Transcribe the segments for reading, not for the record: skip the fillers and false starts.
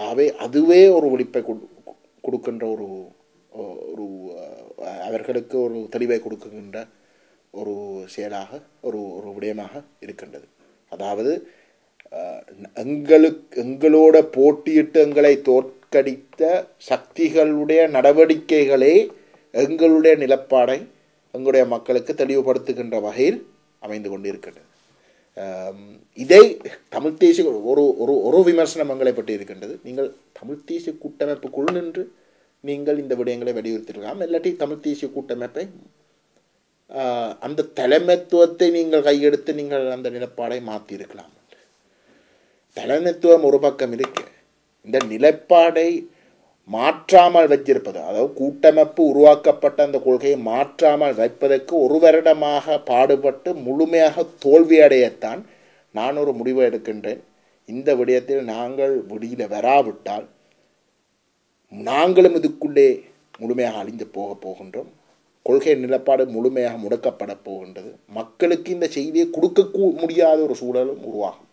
ஆகவே அதுவே ஒரு விழிப்பை கொடுக்கின்ற ஒரு ஒரு அவர்களுக்கு ஒரு தெளிவை கொடுக்கின்ற ஒரு செயலாக ஒரு ஒரு விடயமாக இருக்கின்றது. அதாவது எங்களோட போட்டியிட்டு எங்களை தோற்கடித்த சக்திகளுடைய நடவடிக்கைகளே எங்களுடைய நிலப்பாடை எங்களுடைய மக்களுக்கு தெளிவுபடுத்துகின்ற வகையில் அமைந்து கொண்டிருக்கின்றது. இதை தமிழ் தேசிய ஒரு ஒரு ஒரு விமர்சனம் எங்களை பற்றி இருக்கின்றது. நீங்கள் தமிழ் தேசிய கூட்டமைப்புக்குள் நின்று நீங்கள் இந்த விடயங்களை வலியுறுத்திருக்கலாம். இல்லாட்டி தமிழ் தேசிய கூட்டமைப்பை அந்த தலைமைத்துவத்தை நீங்கள் கையெடுத்து நீங்கள் அந்த நிலப்பாடை மாற்றியிருக்கலாம். தலைமைத்துவம் ஒரு பக்கம் இருக்கு, இந்த நிலைப்பாடை மாற்றாமல் வைத்திருப்பது, அதாவது கூட்டமைப்பு உருவாக்கப்பட்ட அந்த கொள்கையை மாற்றாமல் வைப்பதற்கு ஒரு வருடமாக பாடுபட்டு முழுமையாக தோல்வியடையத்தான் நான் ஒரு முடிவை எடுக்கின்றேன். இந்த விடயத்தில் நாங்கள் வெளியில் வராவிட்டால் நாங்களும் இதுக்குள்ளே முழுமையாக அழிந்து போகின்றோம். கொள்கை நிலப்பாடு முழுமையாக முடக்கப்பட போகின்றது. மக்களுக்கு இந்த செய்தியை கொடுக்க முடியாத ஒரு சூழலும் உருவாகும்.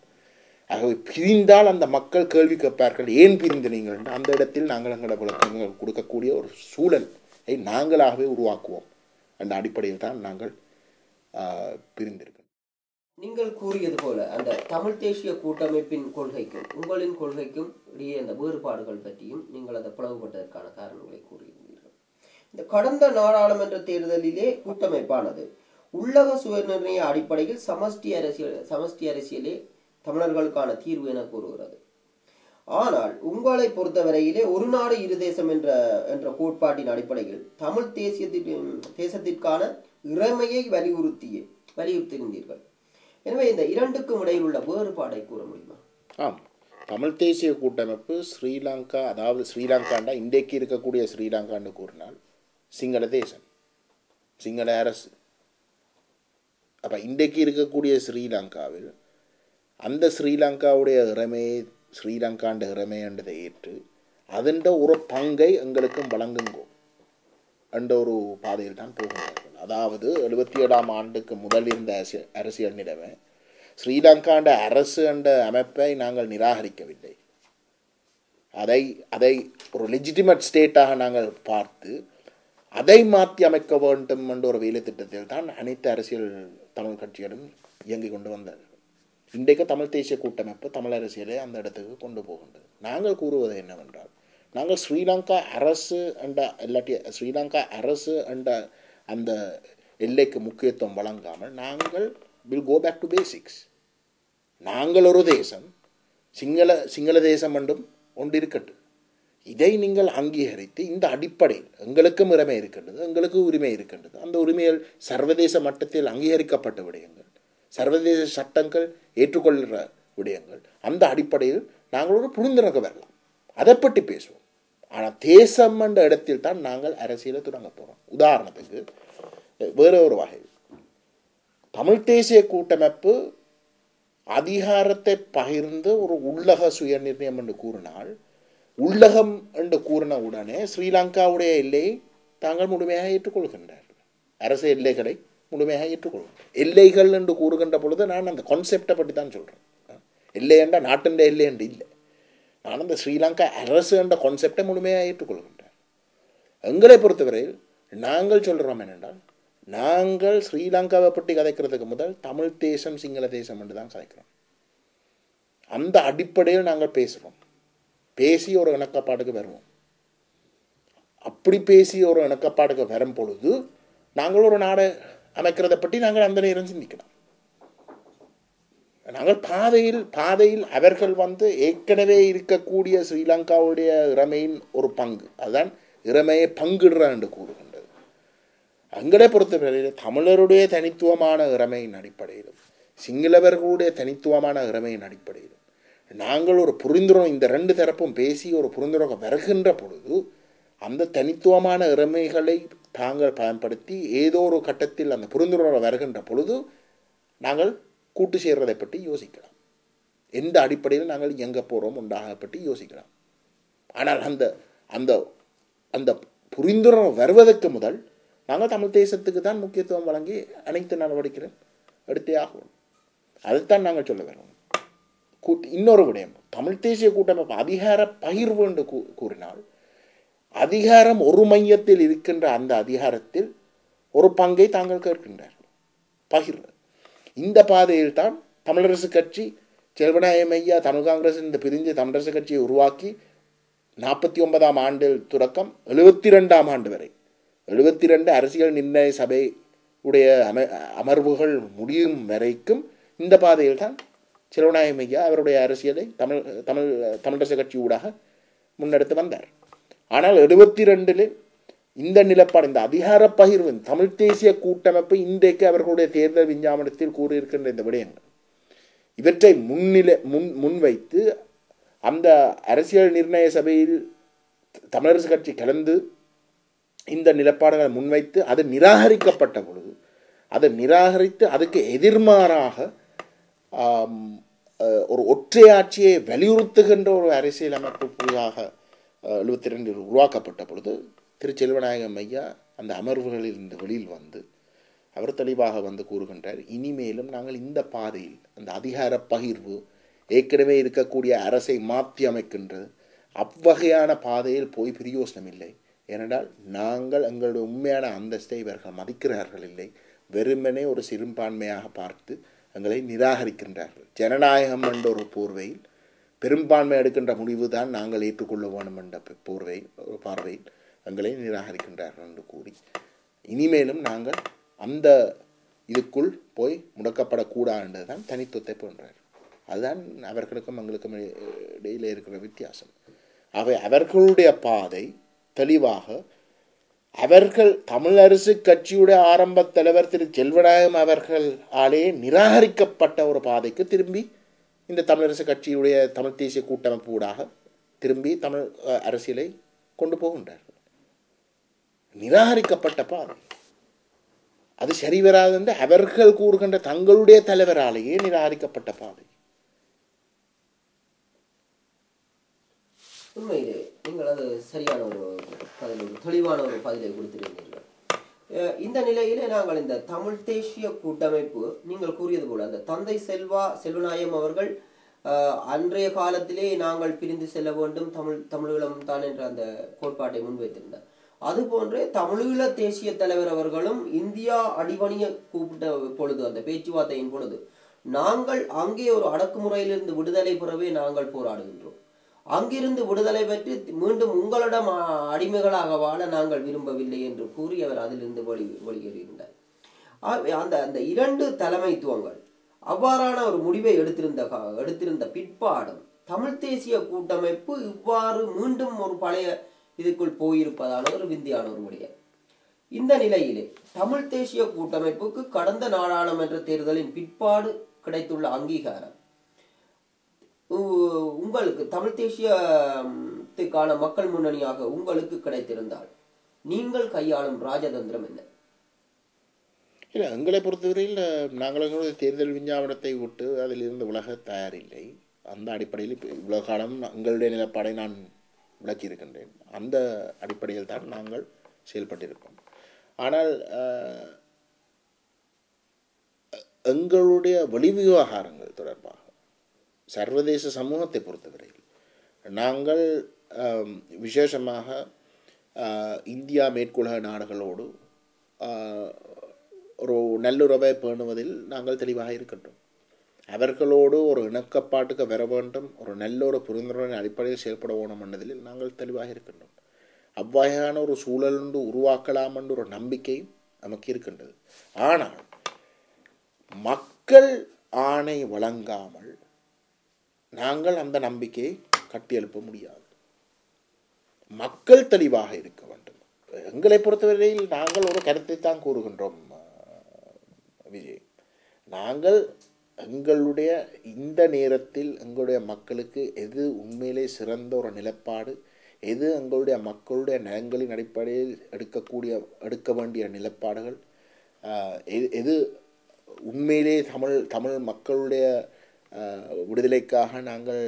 ஆகவே பிரிந்தால் அந்த மக்கள் கேள்வி கேட்பார்கள், ஏன் பிரிந்து நீங்கள்? அந்த இடத்தில் நாங்கள் எங்களோட விளக்கங்கள் கொடுக்கக்கூடிய ஒரு சூழலை நாங்களாகவே உருவாக்குவோம். அந்த அடிப்படையில் தான் நாங்கள் பிரிந்திருக்கோம். நீங்கள் கூறியது போல அந்த தமிழ் தேசிய கூட்டமைப்பின் கொள்கைக்கும் உங்களின் கொள்கைக்கும் இடையே அந்த வேறுபாடுகள் பற்றியும் நீங்கள் அதை பிளவுபட்டதற்கான காரணங்களை கூறியிருந்தீர்கள். இந்த கடந்த நாடாளுமன்ற தேர்தலிலே கூட்டமைப்பானது உள்ளக சுயநிர்ணய அடிப்படையில் சமஷ்டி அரசியலே தமிழர்களுக்கான தீர்வு என கூறுகிறது. ஆனால் உங்களை பொறுத்தவரையிலே ஒரு நாடு இரு தேசம் என்ற கோட்பாட்டின் அடிப்படையில் தமிழ் தேசத்திற்கான இறைமையை வலியுறுத்தியிருந்தீர்கள். எனவே இந்த இரண்டுக்கும் இடையில் உள்ள வேறுபாடை கூற முடியுமா? ஆம், தமிழ் தேசிய கூட்டமைப்பு ஸ்ரீலங்கா, அதாவது ஸ்ரீலங்காண்டா இன்றைக்கு இருக்கக்கூடிய ஸ்ரீலங்கான்னு கூறினால் சிங்கள தேசம், சிங்கள அரசு. அப்போ இன்றைக்கு இருக்கக்கூடிய ஸ்ரீலங்காவில் அந்த ஸ்ரீலங்காவுடைய இறைமையை ஸ்ரீலங்காண்ட இறைமைன்றதை ஏற்று அதன் ஒரு பங்கை எங்களுக்கும் வழங்குங்கோ என்ற ஒரு பாதையில் தான் போகிறார்கள். அதாவது 77ஆம் ஆண்டுக்கு முதல் இருந்த அரசியல் நிலைமை, ஸ்ரீலங்காண்ட அரசு என்ற அமைப்பை நாங்கள் நிராகரிக்கவில்லை. அதை ஒரு லெஜிட்டிமேட் ஸ்டேட்டாக நாங்கள் பார்த்து அதை மாற்றி அமைக்க வேண்டும் என்ற ஒரு வேலை திட்டத்தில் தான் அனைத்து அரசியல் தமிழ் கட்சிகளும் இயங்கிக் கொண்டு வந்தார்கள். இன்றைக்கு தமிழ் தேசிய கூட்டமைப்பு தமிழ் அரசியலை அந்த இடத்துக்கு கொண்டு போகின்றது. நாங்கள் கூறுவது என்னவென்றால், நாங்கள் ஸ்ரீலங்கா அரசு என்ற அந்த எல்லைக்கு முக்கியத்துவம் வழங்காமல் நாங்கள் will go back to basics. நாங்கள் ஒரு தேசம், சிங்கள தேசம் என்றும் ஒன்று இருக்கட்டும். இதை நீங்கள் அங்கீகரித்து இந்த அடிப்படையில் எங்களுக்கும் உரிமை இருக்கின்றது, எங்களுக்கு உரிமை இருக்கின்றது. அந்த உரிமைகள் சர்வதேச மட்டத்தில் அங்கீகரிக்கப்பட்ட விடயங்கள், சர்வதேச சட்டங்கள் ஏற்றுக்கொள்கிற விடயங்கள். அந்த அடிப்படையில் நாங்கள் ஒரு புரிந்துணர்வு வரலாம், அதை பற்றி பேசுவோம். ஆனால் தேசம் என்ற இடத்தில் தான் நாங்கள் அரசியலை தொடங்க போகிறோம். உதாரணத்துக்கு வேற ஒரு வகையில் தமிழ் தேசிய கூட்டமைப்பு அதிகாரத்தை பகிர்ந்து ஒரு உள்ளக சுய நிர்ணயம் என்று கூறினால், உள்ளகம் என்று கூறின உடனே ஸ்ரீலங்காவுடைய எல்லையை தாங்கள் முழுமையாக ஏற்றுக்கொள்கின்றார்கள். அரசு எல்லைகளை முழுமையாக ஏற்றுக்கொள்கின்றனர். எல்லைகள் என்று கூறுகின்ற பொழுது நான் அந்த கான்செப்டை பற்றி தான் சொல்கிறேன். எல்லை என்ற நாட்டின் எல்லை என்று இல்லை. நான் அந்த ஸ்ரீலங்கா அரசு என்ற கான்செப்டை முழுமையாக ஏற்றுக்கொள்கின்றேன். எங்களை பொறுத்தவரையில் நாங்கள் சொல்கிறோம் என்னென்றால், நாங்கள் ஸ்ரீலங்காவை பற்றி கதைக்கிறதுக்கு முதல் தமிழ் தேசம் சிங்கள தேசம் என்று தான் கதைக்கிறோம். அந்த அடிப்படையில் நாங்கள் பேசுகிறோம். பேசி ஒரு இணக்கப்பாடுக்கு வருவோம். அப்படி பேசி ஒரு இணக்கப்பாடுக்கு வரும் பொழுது நாங்கள் ஒரு நாடை அமைக்கிறதை பற்றி நாங்கள் அந்த நேரம் சிந்திக்கலாம். நாங்கள் பாதையில் அவர்கள் ஏற்கனவே இருக்கக்கூடிய ஸ்ரீலங்காவுடைய இறைமையின் ஒரு பங்கு, அதுதான் இறைமையை பங்கிடுற என்று கூறுகின்றது. எங்களை பொறுத்தவரையில் தமிழருடைய தனித்துவமான இறைமையின் அடிப்படையிலும் சிங்களவர்களுடைய தனித்துவமான இறைமையின் அடிப்படையிலும் நாங்கள் ஒரு புரிந்துணர்வு, இந்த ரெண்டு தரப்பும் பேசி ஒரு புரிந்துணர்வு வருகின்ற பொழுது அந்த தனித்துவமான இறைமைகளை தாங்கள் பயன்படுத்தி ஏதோ ஒரு கட்டத்தில் அந்த புரிந்துணர்வு வருகின்ற பொழுது நாங்கள் கூட்டு சேர்றதை பற்றி யோசிக்கலாம். எந்த அடிப்படையில் நாங்கள் எங்கே போகிறோம் உண்டாக பற்றி யோசிக்கலாம். ஆனால் அந்த அந்த அந்த புரிந்துணர்வு வருவதற்கு முதல் நாங்கள் தமிழ் தேசத்துக்கு தான் முக்கியத்துவம் வழங்கி அனைத்து நடவடிக்கைகளும் எடுத்தே ஆகும். அதைத்தான் நாங்கள் சொல்ல வேணும். இன்னொரு விடயம், தமிழ் தேசிய கூட்டமைப்பு அதிகார பகிர்வு என்று கூறினால் அதிகாரம் ஒரு மையத்தில் இருக்கின்ற அந்த அதிகாரத்தில் ஒரு பங்கை தாங்கள் கேட்கின்றார்கள் பகிர்வு. இந்த பாதையில் தான் தமிழரசு கட்சி செல்வநாயகம் ஐயா தமிழ் காங்கிரஸ் இந்த பிரிஞ்சு தமிழரசு கட்சியை உருவாக்கி 49ஆம் ஆண்டில் தொடக்கம் 72ஆம் ஆண்டு வரை 72 அரசியல் நிர்ணய சபை உடைய அமர்வுகள் முடியும் வரைக்கும் இந்த பாதையில் தான் செல்வநாயகம் ஐயா அவருடைய அரசியலை தமிழரசு கட்சி ஊடாக முன்னெடுத்து வந்தார். ஆனால் 72 இந்த நிலப்பாடு இந்த அதிகார பகிர்வு தமிழ் தேசிய கூட்டமைப்பு இன்றைக்கு அவர்களுடைய தேர்தல் விஞ்ஞாபனத்தில் கூறியிருக்கின்ற இந்த விடயங்கள் இவற்றை முன்வைத்து அந்த அரசியல் நிர்ணய சபையில் தமிழரசு கட்சி கலந்து இந்த நிலப்பாடுகளை முன்வைத்து அது நிராகரிக்கப்பட்ட பொழுது அதை நிராகரித்து அதுக்கு எதிர்மாறாக ஒரு ஒற்றையாட்சியை வலியுறுத்துகின்ற ஒரு அரசியல் அமைப்பு புதிதாக 72 உருவாக்கப்பட்ட பொழுது திரு செல்வநாயகம் ஐயா அந்த அமர்வுகளில் இருந்து வெளியில் வந்து அவர் தெளிவாக வந்து கூறுகின்றார், இனிமேலும் நாங்கள் இந்த பாதையில் அந்த அதிகார பகிர்வு ஏற்கனவே இருக்கக்கூடிய அரசை மாற்றி அமைக்கின்றது அவ்வகையான பாதையில் போய் பிரயோசனம் இல்லை. ஏனென்றால் நாங்கள் எங்களுடைய உண்மையான அந்தஸ்தை இவர்கள் மதிக்கிறார்கள் இல்லை, வெறுமனே ஒரு சிறுபான்மையாக பார்த்து எங்களை நிராகரிக்கின்றார்கள். ஜனநாயகம் என்ற ஒரு போர்வையில் பெரும்பான்மை எடுக்கின்ற முடிவு தான் நாங்கள் ஏற்றுக்கொள்ள வேண்டும் என்ற ஒரு பார்வையில் எங்களை நிராகரிக்கின்றார்கள் என்று கூறி இனிமேலும் நாங்கள் அந்த இதுக்குள் போய் முடக்கப்படக்கூடாது என்றுதான் தனித்துவத்தை போன்றார். அதுதான் அவர்களுக்கும் எங்களுக்கும் இடையிலே இருக்கிற வித்தியாசம். அவை அவர்களுடைய பாதை தெளிவாக அவர்கள் தமிழரசு கட்சியுடைய ஆரம்ப தலைவர் திரு செல்வநாயகம் அவர்களாலே நிராகரிக்கப்பட்ட ஒரு பாதைக்கு திரும்பி இந்த தமிழரசு கட்சியுடைய தமிழ் தேசிய கூட்டமைப்பு ஊடாக திரும்பி தமிழ் அரசியலை கொண்டு போகின்றார்கள். நிராகரிக்கப்பட்ட பாதை அது சரிவராது என்று அவர்கள் கூறுகின்ற தங்களுடைய தலைவராலேயே நிராகரிக்கப்பட்ட பாதை. உண்மையிலே நீங்கள் அது சரியான ஒரு பதில், தெளிவான ஒரு பதிலை கொடுத்திருந்தீர்கள். இந்த நிலையிலே நாங்கள் இந்த தமிழ் தேசிய கூட்டமைப்பு நீங்கள் கூறியது போல அந்த தந்தை செல்வநாயகம் அவர்கள் அன்றைய காலத்திலே நாங்கள் பிரிந்து செல்ல வேண்டும் தமிழீழம் தான் என்ற அந்த கோட்பாட்டை முன்வைத்திருந்தார். அதுபோன்றே தமிழீழ தேசிய தலைவர் அவர்களும் இந்தியா அடிபணிய கூப்பிட்ட பொழுது அந்த பேச்சுவார்த்தையின் பொழுது நாங்கள் அங்கே ஒரு அடக்குமுறையிலிருந்து விடுதலை பெறவே நாங்கள் போராடுகின்றோம், அங்கிருந்து விடுதலை பெற்று மீண்டும் உங்களிடம் அடிமைகளாக வாழ நாங்கள் விரும்பவில்லை என்று கூறி அவர் அதிலிருந்து வெளியேறியிருந்தார். அந்த அந்த இரண்டு தலைமைத்துவங்கள் அவ்வாறான ஒரு முடிவை எடுத்திருந்த பிற்பாடும் தமிழ் தேசிய கூட்டமைப்பு இவ்வாறு மீண்டும் ஒரு பழைய இதுக்குள் போயிருப்பதான ஒரு விந்தியான ஒரு விடயம். இந்த நிலையிலே தமிழ் தேசிய கூட்டமைப்புக்கு கடந்த நாடாளுமன்ற தேர்தலின் பிற்பாடு கிடைத்துள்ள அங்கீகாரம் உங்களுக்கு தமிழ் தேசியத்துக்கான மக்கள் முன்னணியாக உங்களுக்கு கிடைத்திருந்தால் நீங்கள் கையாளும் ராஜதந்திரம் என்ன? இல்லை, எங்களை பொறுத்தவரையில் நாங்கள் எங்களுடைய தேர்தல் விஞ்ஞாபனத்தை விட்டு அதிலிருந்து விலக தயாரில்லை. அந்த அடிப்படையில் இவ்வளோ காலம் எங்களுடைய நிலப்பாடை நான் விளக்கியிருக்கின்றேன். அந்த அடிப்படையில் தான் நாங்கள் செயல்பட்டிருக்கோம். ஆனால் எங்களுடைய வெளிவிவகாரங்கள் தொடர்பாக சர்வதேச சமூகத்தை பொறுத்தவரையில் நாங்கள் விசேஷமாக இந்தியா மேற்குலக நாடுகளோடு ஒரு நல்லுறவை பேணுவதில் நாங்கள் தெளிவாக இருக்கின்றோம். அவர்களோடு ஒரு இணக்கப்பாட்டுக்கு வர வேண்டும், ஒரு நல்ல ஒரு புரிந்துணர்வின் அடிப்படையில் செயல்பட வேணும் என்பதில் நாங்கள் தெளிவாக இருக்கின்றோம். அவ்வாறான ஒரு சூழல் உருவாக்கலாம் என்ற ஒரு நம்பிக்கை நமக்கு இருக்கின்றது. ஆனால் மக்கள் ஆணை வழங்காமல் நாங்கள் அந்த நம்பிக்கையை கட்டியெழுப்ப முடியாது. மக்கள் தெளிவாக இருக்க வேண்டும். எங்களை பொறுத்தவரையில் நாங்கள் ஒரு கருத்தை தான் கூறுகின்றோம் விஜய். நாங்கள் எங்களுடைய இந்த நேரத்தில் எங்களுடைய மக்களுக்கு எது உண்மையிலே சிறந்த ஒரு நிலப்பாடு, எது எங்களுடைய மக்களுடைய நலன்களின் அடிப்படையில் எடுக்க வேண்டிய நிலப்பாடுகள், எது உண்மையிலே தமிழ் மக்களுடைய விடுதலைக்காக நாங்கள்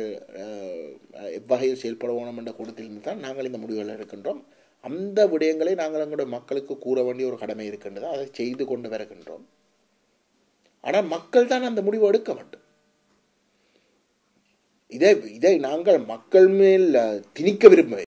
எவ்வகையில் செயல்பட வேணும் என்ற கூட்டத்திலிருந்து தான் நாங்கள் இந்த முடிவுகளை எடுக்கின்றோம். அந்த விடயங்களை நாங்கள் எங்களுடைய மக்களுக்கு கூற வேண்டிய ஒரு கடமை இருக்கின்றது. அதை செய்து கொண்டு வருகின்றோம். ஆனால் மக்கள் தான் அந்த முடிவை எடுக்க வேண்டும். இதை நாங்கள் மக்கள் மேல் திணிக்க விரும்ப